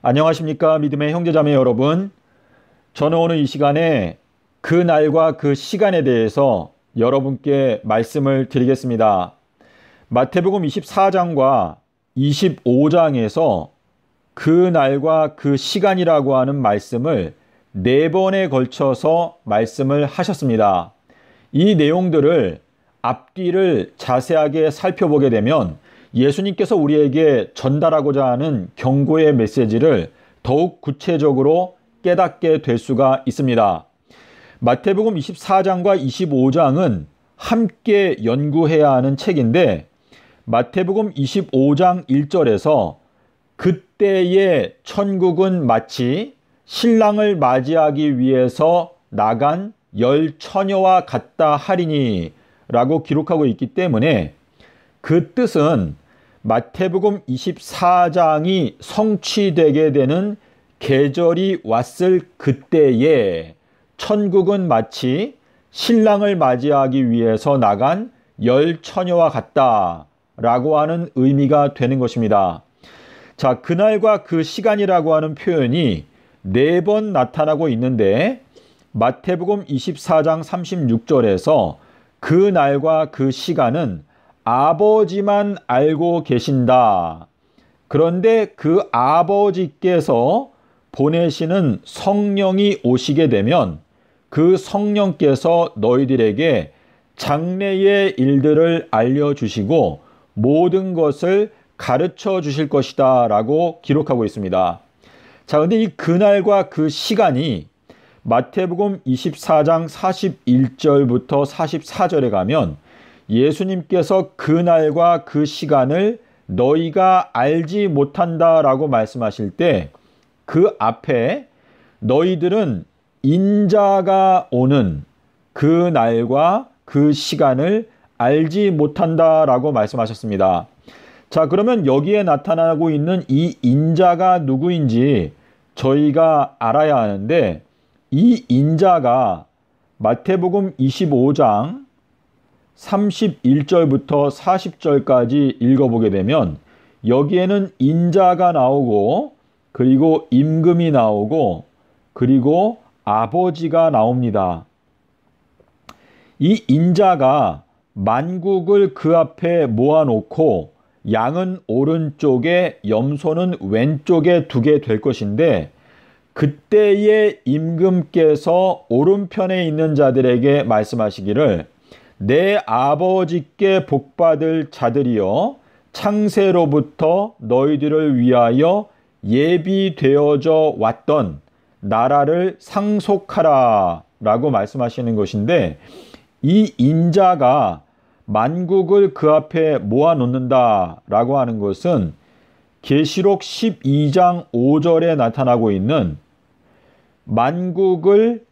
안녕하십니까 믿음의 형제자매 여러분. 저는 오늘 이 시간에 그 날과 그 시간에 대해서 여러분께 말씀을 드리겠습니다. 마태복음 24장과 25장에서 그 날과 그 시간이라고 하는 말씀을 4번에 걸쳐서 말씀을 하셨습니다. 이 내용들을 앞뒤를 자세하게 살펴보게 되면 예수님께서 우리에게 전달하고자 하는 경고의 메시지를 더욱 구체적으로 깨닫게 될 수가 있습니다. 마태복음 24장과 25장은 함께 연구해야 하는 책인데 마태복음 25장 1절에서 그때의 천국은 마치 신랑을 맞이하기 위해서 나간 10처녀와 같다 하리니 라고 기록하고 있기 때문에 그 뜻은 마태복음 24장이 성취되게 되는 계절이 왔을 그때에 천국은 마치 신랑을 맞이하기 위해서 나간 10처녀와 같다 라고 하는 의미가 되는 것입니다. 자, 그날과 그 시간이라고 하는 표현이 4번 나타나고 있는데 마태복음 24장 36절에서 그 날과 그 시간은 아버지만 알고 계신다. 그런데 그 아버지께서 보내시는 성령이 오시게 되면 그 성령께서 너희들에게 장래의 일들을 알려주시고 모든 것을 가르쳐 주실 것이다 라고 기록하고 있습니다. 자, 근데 이 그날과 그 시간이 마태복음 24장 41절부터 44절에 가면 예수님께서 그날과 그 시간을 너희가 알지 못한다 라고 말씀하실 때 그 앞에 너희들은 인자가 오는 그 날과 그 시간을 알지 못한다 라고 말씀하셨습니다. 자, 그러면 여기에 나타나고 있는 이 인자가 누구인지 저희가 알아야 하는데 이 인자가 마태복음 25장 31절부터 40절까지 읽어보게 되면 여기에는 인자가 나오고 그리고 임금이 나오고 그리고 아버지가 나옵니다. 이 인자가 만국을 그 앞에 모아놓고 양은 오른쪽에 염소는 왼쪽에 두게 될 것인데 그때의 임금께서 오른편에 있는 자들에게 말씀하시기를 내 아버지께 복받을 자들이여 창세로부터 너희들을 위하여 예비되어져 왔던 나라를 상속하라 라고 말씀하시는 것인데 이 인자가 만국을 그 앞에 모아놓는다 라고 하는 것은 계시록 12장 5절에 나타나고 있는 만국을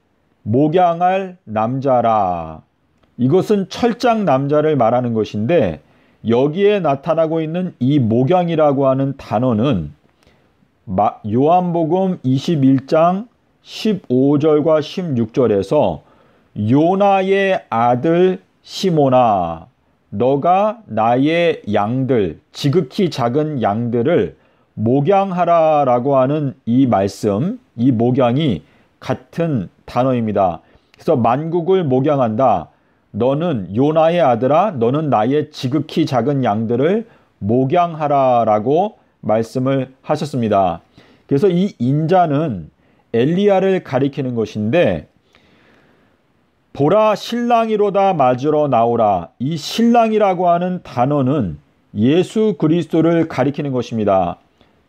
목양할 남자라. 이것은 철장 남자를 말하는 것인데 여기에 나타나고 있는 이 목양이라고 하는 단어는 요한복음 21장 15절과 16절에서 요나의 아들 시몬아 너가 나의 양들 지극히 작은 양들을 목양하라 라고 하는 이 말씀 이 목양이 같은 단어입니다. 그래서 만국을 목양한다. 너는 요나의 아들아 너는 나의 지극히 작은 양들을 목양하라 라고 말씀을 하셨습니다. 그래서 이 인자는 엘리야를 가리키는 것인데 보라 신랑이로다 맞으러 나오라. 이 신랑이라고 하는 단어는 예수 그리스도를 가리키는 것입니다.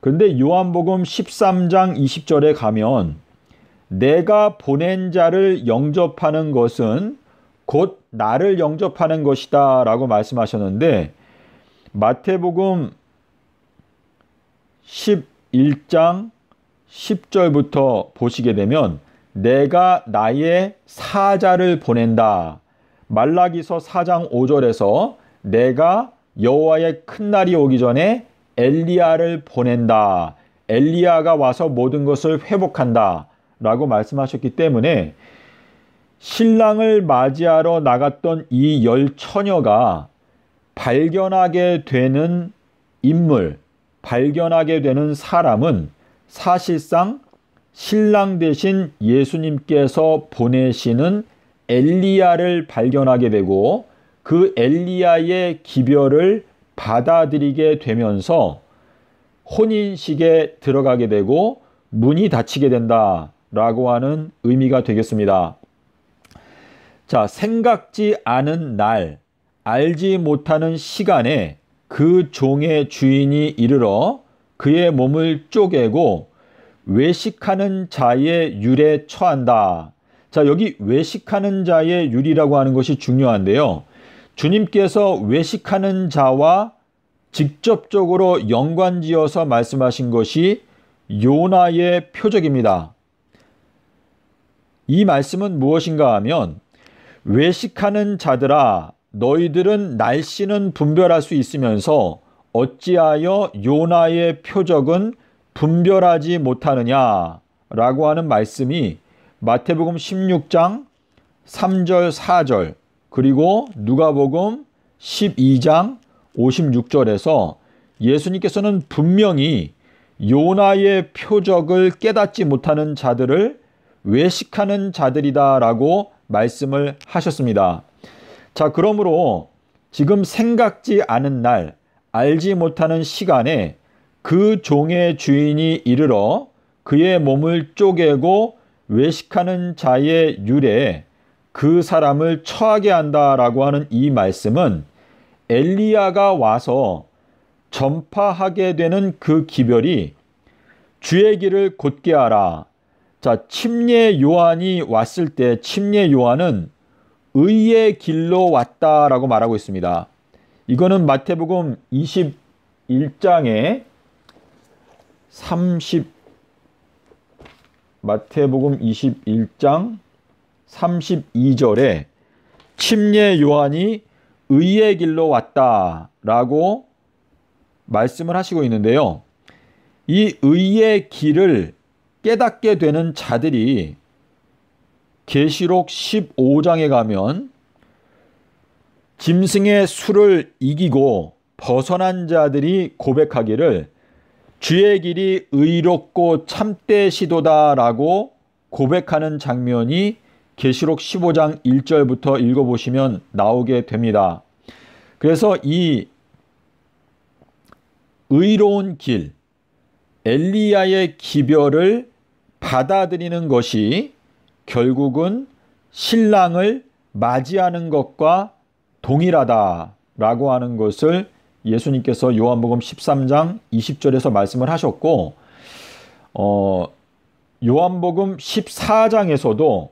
그런데 요한복음 13장 20절에 가면 내가 보낸 자를 영접하는 것은 곧 나를 영접하는 것이다 라고 말씀하셨는데 마태복음 11장 10절부터 보시게 되면 내가 나의 사자를 보낸다. 말라기서 4장 5절에서 내가 여호와의 큰 날이 오기 전에 엘리야를 보낸다. 엘리야가 와서 모든 것을 회복한다 라고 말씀하셨기 때문에 신랑을 맞이하러 나갔던 이 10처녀가 발견하게 되는 인물, 발견하게 되는 사람은 사실상 신랑 되신 예수님께서 보내시는 엘리야를 발견하게 되고 그 엘리야의 기별을 받아들이게 되면서 혼인식에 들어가게 되고 문이 닫히게 된다라고 하는 의미가 되겠습니다. 자, 생각지 않은 날, 알지 못하는 시간에 그 종의 주인이 이르러 그의 몸을 쪼개고 외식하는 자의 율에 처한다. 자, 여기 외식하는 자의 율이라고 하는 것이 중요한데요. 주님께서 외식하는 자와 직접적으로 연관지어서 말씀하신 것이 요나의 표적입니다. 이 말씀은 무엇인가 하면 외식하는 자들아 너희들은 날씨는 분별할 수 있으면서 어찌하여 요나의 표적은 분별하지 못하느냐라고 하는 말씀이 마태복음 16장 3절 4절 그리고 누가복음 12장 56절에서 예수님께서는 분명히 요나의 표적을 깨닫지 못하는 자들을 외식하는 자들이다라고 말씀을 하셨습니다. 자, 그러므로 지금 생각지 않은 날, 알지 못하는 시간에 그 종의 주인이 이르러 그의 몸을 쪼개고 외식하는 자의 율에 그 사람을 처하게 한다라고 하는 이 말씀은 엘리야가 와서 전파하게 되는 그 기별이 주의 길을 곧게 하라. 자, 침례 요한이 왔을 때 침례 요한은 의의 길로 왔다라고 말하고 있습니다. 이거는 마태복음 21장에 마태복음 21장 32절에 침례 요한이 의의 길로 왔다라고 말씀을 하시고 있는데요. 이 의의 길을 깨닫게 되는 자들이 계시록 15장에 가면 짐승의 수를 이기고 벗어난 자들이 고백하기를 주의 길이 의롭고 참되시도다라고 고백하는 장면이 계시록 15장 1절부터 읽어보시면 나오게 됩니다. 그래서 이 의로운 길, 엘리야의 기별을 받아들이는 것이 결국은 신랑을 맞이하는 것과 동일하다라고 하는 것을 예수님께서 요한복음 13장 20절에서 말씀을 하셨고 요한복음 14장에서도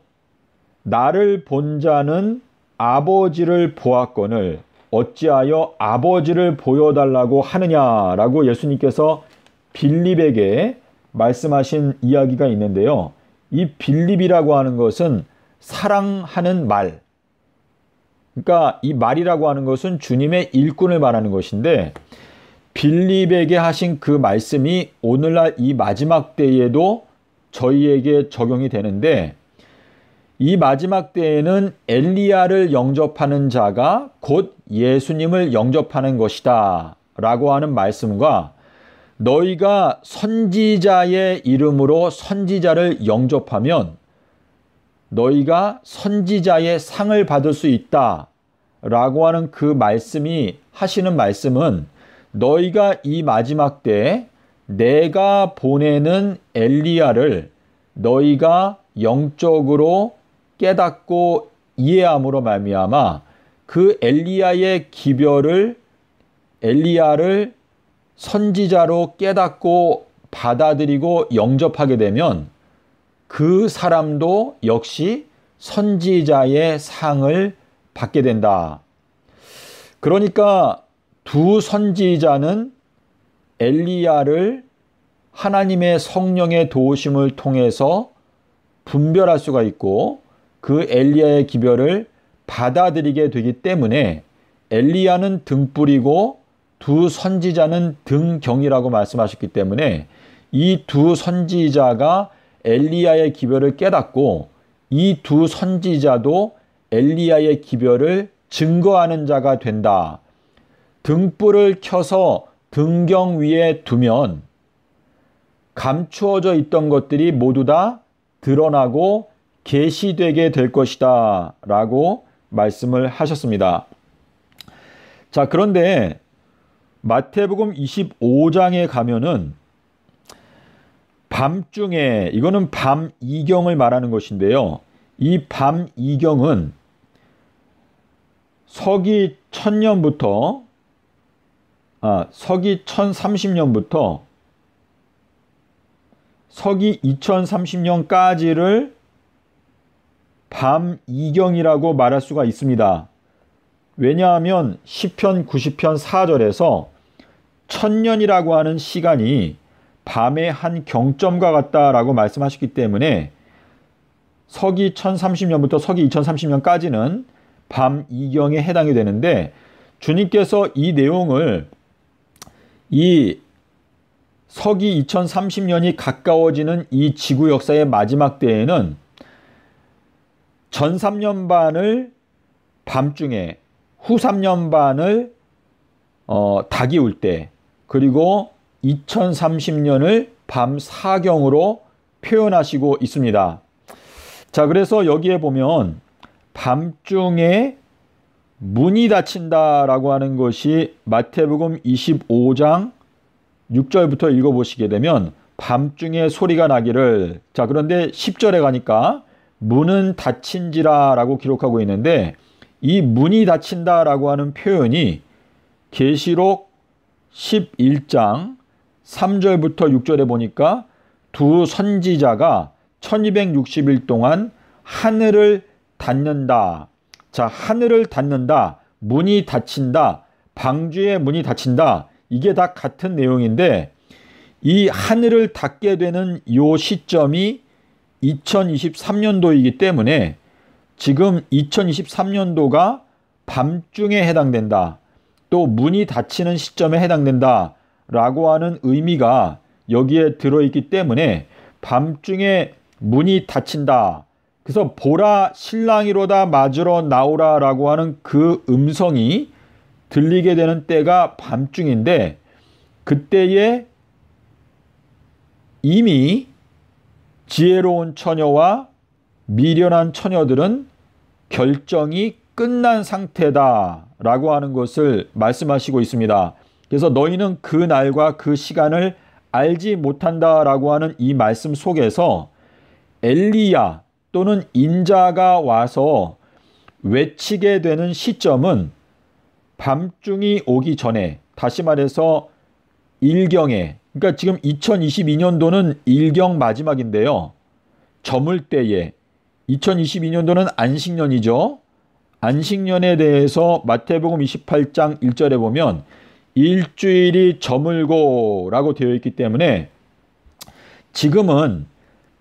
나를 본 자는 아버지를 보았거늘 어찌하여 아버지를 보여달라고 하느냐라고 예수님께서 빌립에게 말씀하신 이야기가 있는데요. 이 빌립이라고 하는 것은 사랑하는 말, 그러니까 이 말이라고 하는 것은 주님의 일꾼을 말하는 것인데 빌립에게 하신 그 말씀이 오늘날 이 마지막 때에도 저희에게 적용이 되는데 이 마지막 때에는 엘리야를 영접하는 자가 곧 예수님을 영접하는 것이다 라고 하는 말씀과 너희가 선지자의 이름으로 선지자를 영접하면 너희가 선지자의 상을 받을 수 있다 라고 하는 그 말씀이 하시는 말씀은 너희가 이 마지막 때에 내가 보내는 엘리야를 너희가 영적으로 깨닫고 이해함으로 말미암아 그 엘리야의 기별을 엘리야를 선지자로 깨닫고 받아들이고 영접하게 되면 그 사람도 역시 선지자의 상을 받게 된다. 그러니까 두 선지자는 엘리야를 하나님의 성령의 도우심을 통해서 분별할 수가 있고 그 엘리야의 기별을 받아들이게 되기 때문에 엘리야는 등불이고 두 선지자는 등경이라고 말씀하셨기 때문에 이 두 선지자가 엘리야의 기별을 깨닫고 이 두 선지자도 엘리야의 기별을 증거하는 자가 된다. 등불을 켜서 등경 위에 두면 감추어져 있던 것들이 모두 다 드러나고 계시되게 될 것이다 라고 말씀을 하셨습니다. 자, 그런데 마태복음 25장에 가면은 밤중에, 이거는 밤이경을 말하는 것인데요. 이 밤이경은 서기 1030년부터 서기 2030년까지를 밤이경이라고 말할 수가 있습니다. 왜냐하면 시편 90편 4절에서 1000년이라고 하는 시간이 밤의 한 경점과 같다라고 말씀하셨기 때문에 서기 1030년부터 서기 2030년까지는 밤이경에 해당이 되는데, 주님께서 이 내용을 이 서기 2030년이 가까워지는 이 지구 역사의 마지막 때에는 전 3년 반을 밤중에, 후 3년 반을 닭이 울 때, 그리고 2030년을 밤 사경으로 표현하시고 있습니다. 자, 그래서 여기에 보면 밤중에 문이 닫힌다라고 하는 것이 마태복음 25장 6절부터 읽어보시게 되면 밤중에 소리가 나기를, 자, 그런데 10절에 가니까 문은 닫힌지라 라고 기록하고 있는데, 이 문이 닫힌다라고 하는 표현이 계시록 11장 3절부터 6절에 보니까 두 선지자가 1260일 동안 하늘을 닫는다. 자, 하늘을 닫는다, 문이 닫힌다, 방주의 문이 닫힌다, 이게 다 같은 내용인데, 이 하늘을 닫게 되는 요 시점이 2023년도이기 때문에 지금 2023년도가 밤중에 해당된다, 또 문이 닫히는 시점에 해당된다 라고 하는 의미가 여기에 들어있기 때문에 밤중에 문이 닫힌다, 그래서 보라 신랑이로다 맞으러 나오라 라고 하는 그 음성이 들리게 되는 때가 밤중인데, 그때에 이미 지혜로운 처녀와 미련한 처녀들은 결정이 끝난 상태다 라고 하는 것을 말씀하시고 있습니다. 그래서 너희는 그 날과 그 시간을 알지 못한다 라고 하는 이 말씀 속에서 엘리야 또는 인자가 와서 외치게 되는 시점은 밤중이 오기 전에, 다시 말해서 일경에, 그러니까 지금 2022년도는 일경 마지막인데요. 저물 때에, 2022년도는 안식년이죠. 안식년에 대해서 마태복음 28장 1절에 보면 일주일이 저물고 라고 되어 있기 때문에 지금은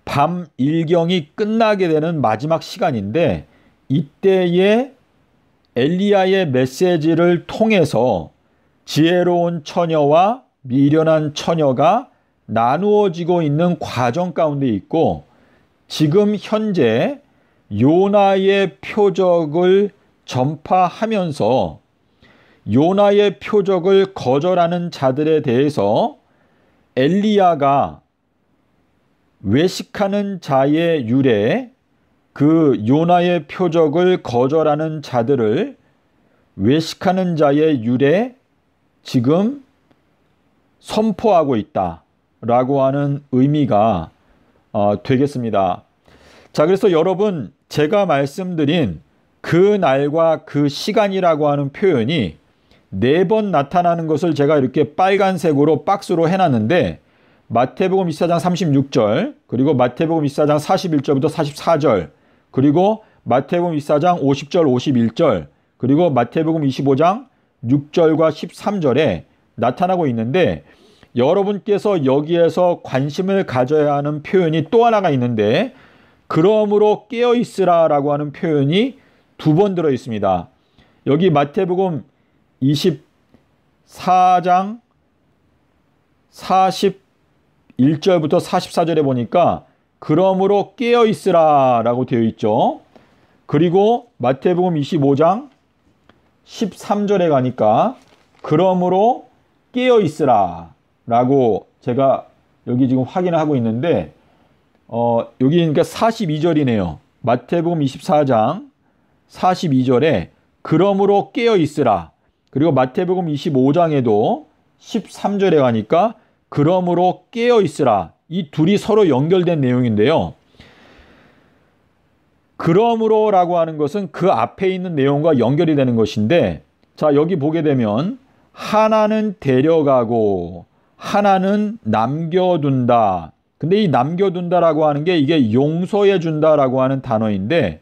밤 일경이 끝나게 되는 마지막 시간인데, 이때에 엘리야의 메시지를 통해서 지혜로운 처녀와 미련한 처녀가 나누어지고 있는 과정 가운데 있고, 지금 현재 요나의 표적을 전파하면서 요나의 표적을 거절하는 자들에 대해서 엘리야가 외식하는 자의 유래, 그 요나의 표적을 거절하는 자들을 외식하는 자의 유래 지금 선포하고 있다라고 하는 의미가 되겠습니다. 자, 그래서 여러분, 제가 말씀드린 그 날과 그 시간이라고 하는 표현이 4번 나타나는 것을 제가 이렇게 빨간색으로 박스로 해놨는데, 마태복음 24장 36절, 그리고 마태복음 24장 41절부터 44절, 그리고 마태복음 24장 50절 51절, 그리고 마태복음 25장 6절과 13절에 나타나고 있는데, 여러분께서 여기에서 관심을 가져야 하는 표현이 또 하나가 있는데, 그러므로 깨어있으라 라고 하는 표현이 2번 들어 있습니다. 여기 마태복음 24장 41절부터 44절에 보니까 그러므로 깨어있으라 라고 되어 있죠. 그리고 마태복음 25장 13절에 가니까 그러므로 깨어있으라 라고 제가 여기 지금 확인을 하고 있는데 여기 그러니까 42절이네요. 마태복음 24장 42절에 그러므로 깨어 있으라. 그리고 마태복음 25장에도 13절에 가니까 그러므로 깨어 있으라. 이 둘이 서로 연결된 내용인데요. 그러므로라고 하는 것은 그 앞에 있는 내용과 연결이 되는 것인데, 자, 여기 보게 되면 하나는 데려가고 하나는 남겨둔다. 근데 이 남겨둔다라고 하는 게 이게 용서해 준다라고 하는 단어인데,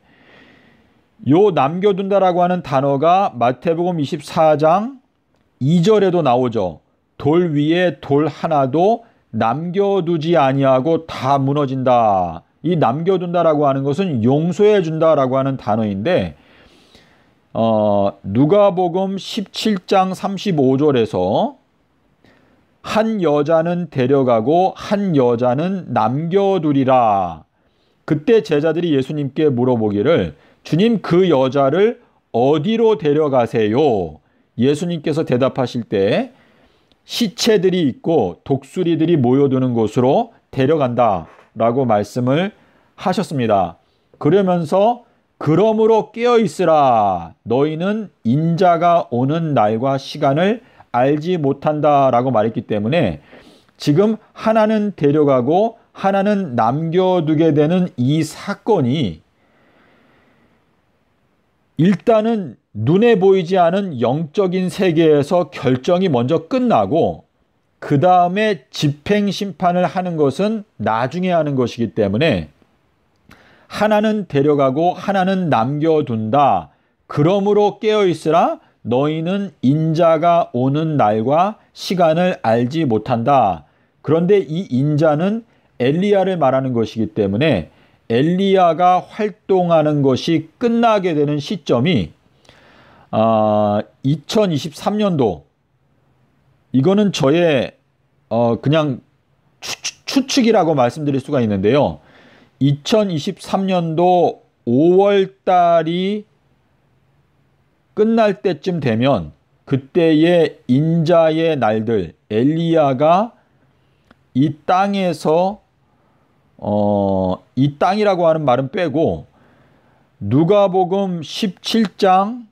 요 남겨둔다라고 하는 단어가 마태복음 24장 2절에도 나오죠. 돌 위에 돌 하나도 남겨두지 아니하고 다 무너진다. 이 남겨둔다라고 하는 것은 용서해 준다라고 하는 단어인데, 누가복음 17장 35절에서 한 여자는 데려가고 한 여자는 남겨두리라. 그때 제자들이 예수님께 물어보기를 주님 그 여자를 어디로 데려가세요? 예수님께서 대답하실 때 시체들이 있고 독수리들이 모여드는 곳으로 데려간다 라고 말씀을 하셨습니다. 그러면서 그러므로 깨어있으라. 너희는 인자가 오는 날과 시간을 알지 못한다 라고 말했기 때문에 지금 하나는 데려가고 하나는 남겨두게 되는 이 사건이 일단은 눈에 보이지 않은 영적인 세계에서 결정이 먼저 끝나고 그 다음에 집행 심판을 하는 것은 나중에 하는 것이기 때문에 하나는 데려가고 하나는 남겨둔다. 그러므로 깨어있으라. 너희는 인자가 오는 날과 시간을 알지 못한다. 그런데 이 인자는 엘리야를 말하는 것이기 때문에 엘리야가 활동하는 것이 끝나게 되는 시점이 2023년도, 이거는 저의 그냥 추측이라고 말씀드릴 수가 있는데요. 2023년도 5월 달이 끝날 때쯤 되면 그때의 인자의 날들, 엘리야가 이 땅에서 이 땅이라고 하는 말은 빼고 누가복음 17장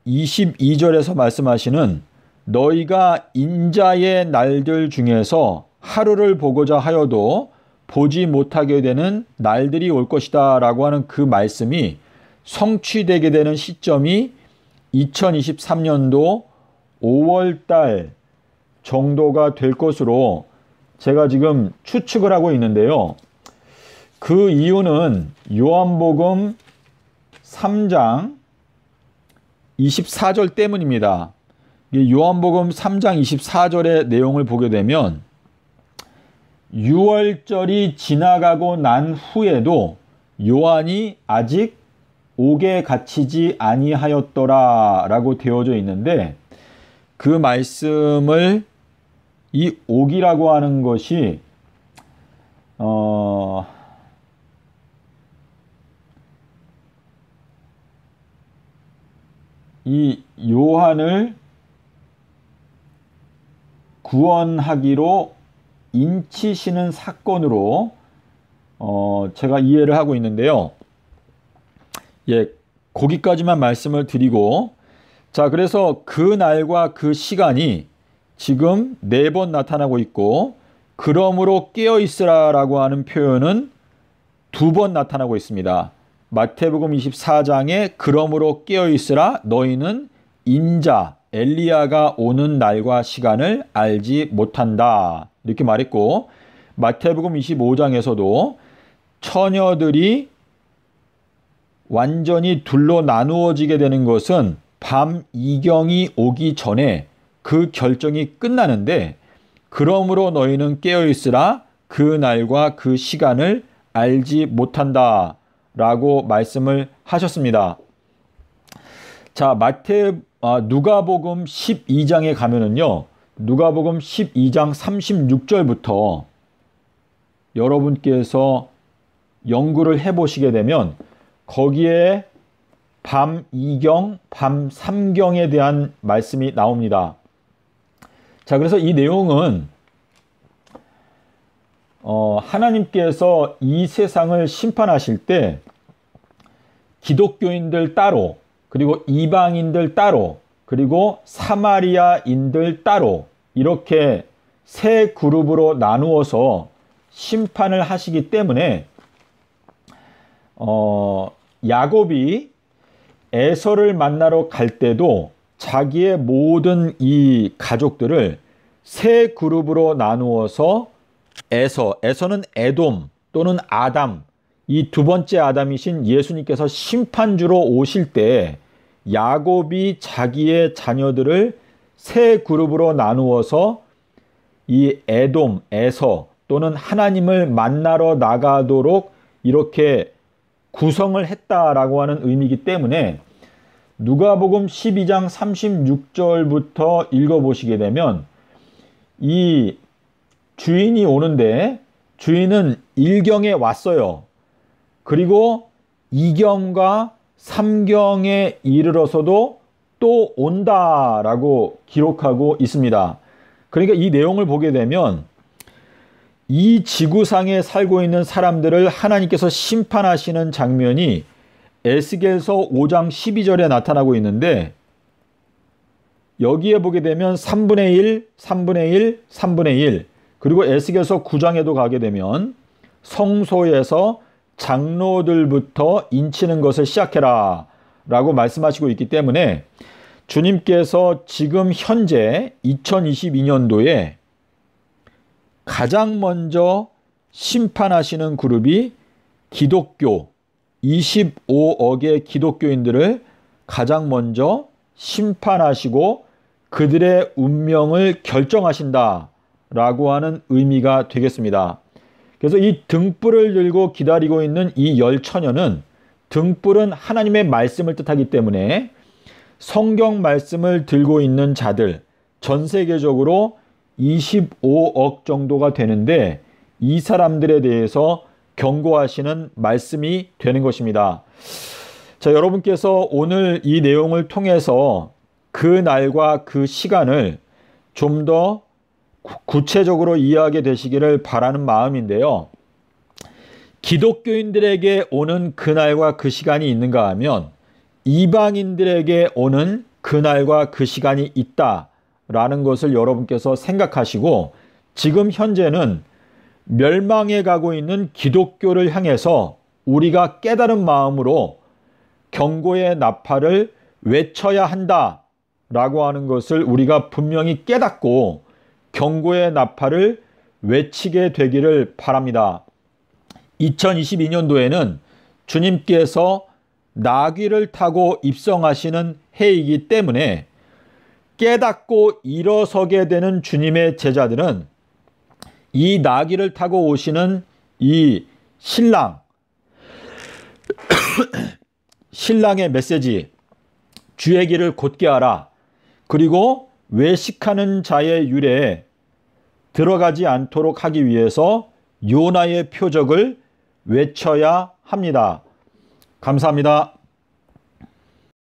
22절에서 말씀하시는 너희가 인자의 날들 중에서 하루를 보고자 하여도 보지 못하게 되는 날들이 올 것이다 라고 하는 그 말씀이 성취되게 되는 시점이 2023년도 5월달 정도가 될 것으로 제가 지금 추측을 하고 있는데요. 그 이유는 요한복음 3장 24절 때문입니다. 요한복음 3장 24절의 내용을 보게 되면 6월절이 지나가고 난 후에도 요한이 아직 옥에 갇히지 아니하였더라 라고 되어져 있는데, 그 말씀을 이 옥이라고 하는 것이 이 요한을 구원하기로 인치시는 사건으로 제가 이해를 하고 있는데요. 예, 거기까지만 말씀을 드리고, 자, 그래서 그 날과 그 시간이 지금 4번 나타나고 있고, 그러므로 깨어있으라 라고 하는 표현은 2번 나타나고 있습니다. 마태복음 24장에 그러므로 깨어있으라 너희는 인자 엘리야가 오는 날과 시간을 알지 못한다 이렇게 말했고, 마태복음 25장에서도 처녀들이 완전히 둘로 나누어지게 되는 것은 밤 이경이 오기 전에 그 결정이 끝나는데, 그러므로 너희는 깨어있으라 그 날과 그 시간을 알지 못한다 라고 말씀을 하셨습니다. 자, 누가복음 12장에 가면은요, 누가복음 12장 36절부터 여러분께서 연구를 해보시게 되면 거기에 밤 2경, 밤 3경에 대한 말씀이 나옵니다. 자, 그래서 이 내용은 하나님께서 이 세상을 심판하실 때 기독교인들 따로, 그리고 이방인들 따로, 그리고 사마리아인들 따로 이렇게 세 그룹으로 나누어서 심판을 하시기 때문에 야곱이 에서를 만나러 갈 때도 자기의 모든 이 가족들을 세 그룹으로 나누어서 에서는 에돔 또는 아담, 이 두 번째 아담이신 예수님께서 심판주로 오실 때 야곱이 자기의 자녀들을 세 그룹으로 나누어서 이 에돔, 에서 또는 하나님을 만나러 나가도록 이렇게 구성을 했다라고 하는 의미이기 때문에 누가복음 12장 36절부터 읽어보시게 되면 이 주인이 오는데 주인은 1경에 왔어요. 그리고 2경과 3경에 이르러서도 또 온다라고 기록하고 있습니다. 그러니까 이 내용을 보게 되면 이 지구상에 살고 있는 사람들을 하나님께서 심판하시는 장면이 에스겔서 5장 12절에 나타나고 있는데 여기에 보게 되면 3분의 1, 3분의 1, 3분의 1 그리고 에스겔서 9장에도 가게 되면 성소에서 장로들부터 인치는 것을 시작해라 라고 말씀하시고 있기 때문에 주님께서 지금 현재 2022년도에 가장 먼저 심판하시는 그룹이 기독교 25억의 기독교인들을 가장 먼저 심판하시고 그들의 운명을 결정하신다 라고 하는 의미가 되겠습니다. 그래서 이 등불을 들고 기다리고 있는 이 열처녀는 등불은 하나님의 말씀을 뜻하기 때문에 성경 말씀을 들고 있는 자들 전 세계적으로 25억 정도가 되는데 이 사람들에 대해서 경고하시는 말씀이 되는 것입니다. 자, 여러분께서 오늘 이 내용을 통해서 그 날과 그 시간을 좀 더 구체적으로 이해하게 되시기를 바라는 마음인데요. 기독교인들에게 오는 그날과 그 시간이 있는가 하면 이방인들에게 오는 그날과 그 시간이 있다라는 것을 여러분께서 생각하시고 지금 현재는 멸망해 가고 있는 기독교를 향해서 우리가 깨달은 마음으로 경고의 나팔을 외쳐야 한다라고 하는 것을 우리가 분명히 깨닫고 경고의 나팔을 외치게 되기를 바랍니다. 2022년도에는 주님께서 나귀를 타고 입성하시는 해이기 때문에 깨닫고 일어서게 되는 주님의 제자들은 이 나귀를 타고 오시는 이 신랑의 메시지 주의 길을 곧게 하라 그리고 외식하는 자의 유래에 들어가지 않도록 하기 위해서 요나의 표적을 외쳐야 합니다. 감사합니다.